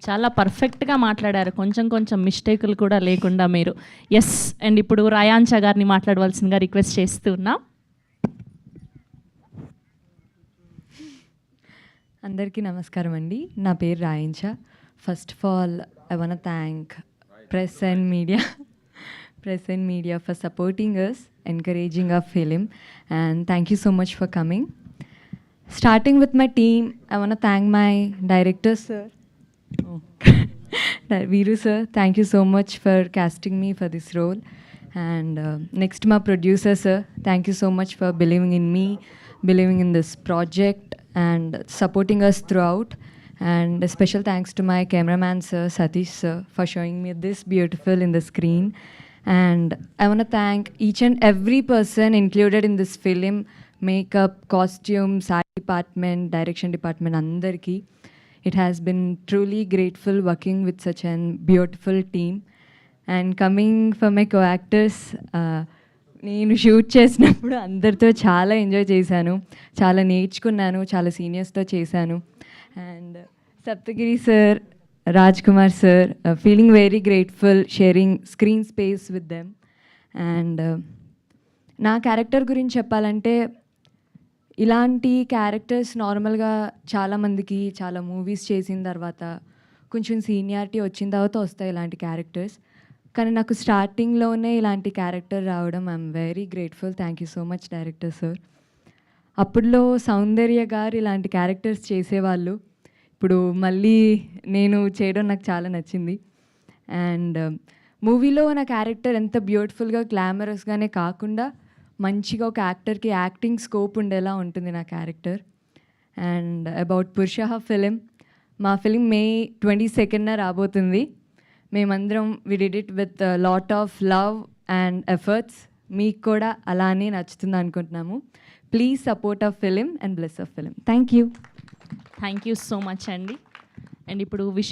చాలా పర్ఫెక్ట్గా మాట్లాడారు, కొంచెం కొంచెం మిస్టేకులు కూడా లేకుండా మీరు. ఎస్, అండ్ ఇప్పుడు రాయాంచ గారిని మాట్లాడవలసిందిగా రిక్వెస్ట్ చేస్తున్నా. అందరికీ నమస్కారం అండి. నా పేరు రాయించ. First of all I want thank press and media for supporting us, encouraging our film, and thank you so much for coming. Starting with my team, I want to thank my director, sir. Veeru sir, thank you so much for casting me for this role. And next, my producer, sir, thank you so much for believing in me, believing in this project, and supporting us throughout. And a special thanks to my cameraman, sir, Satish, sir, for showing me this beautiful in the screen. And I want to thank each and every person included in this film, makeup, costumes, art department, direction department, andarki. It has been truly grateful working with such a beautiful team. And coming for my co-actors, నేను shoot చేసినప్పుడు అందరితో చాలా enjoy చేశాను, చాలా నేర్చుకున్నాను, చాలా సీనియర్స్తో చేశాను. And Saptagiri sir, Raj Kumar sir, feeling very grateful sharing screen space with them. And నా క్యారెక్టర్ గురించి చెప్పాలంటే, ఇలాంటి క్యారెక్టర్స్ నార్మల్గా చాలామందికి చాలా మూవీస్ చేసిన తర్వాత కొంచెం సీనియారిటీ వచ్చిన తర్వాత వస్తాయి ఇలాంటి క్యారెక్టర్స్. కానీ నాకు స్టార్టింగ్లోనే ఇలాంటి క్యారెక్టర్ రావడం I'm very grateful. Thank you so much director sir. అప్పుడులో సౌందర్య గారు ఇలాంటి క్యారెక్టర్స్ చేసేవాళ్ళు, ఇప్పుడు మళ్ళీ నేను చేయడం నాకు చాలా నచ్చింది. అండ్ మూవీలో నా క్యారెక్టర్ ఎంత బ్యూటిఫుల్గా గ్లామరస్గానే కాకుండా మంచిగా ఒక యాక్టర్కి యాక్టింగ్ స్కోప్ ఉండేలా ఉంటుంది నా character. And about Purusha film, మా ఫిలిం May 22న రాబోతుంది. మేమందరం we did it with lot of love and efforts. మీకు కూడా అలానే నచ్చుతుంది అనుకుంటున్నాము. Please support our film and bless our film. Thank you so much అండి. అండ్ ఇప్పుడు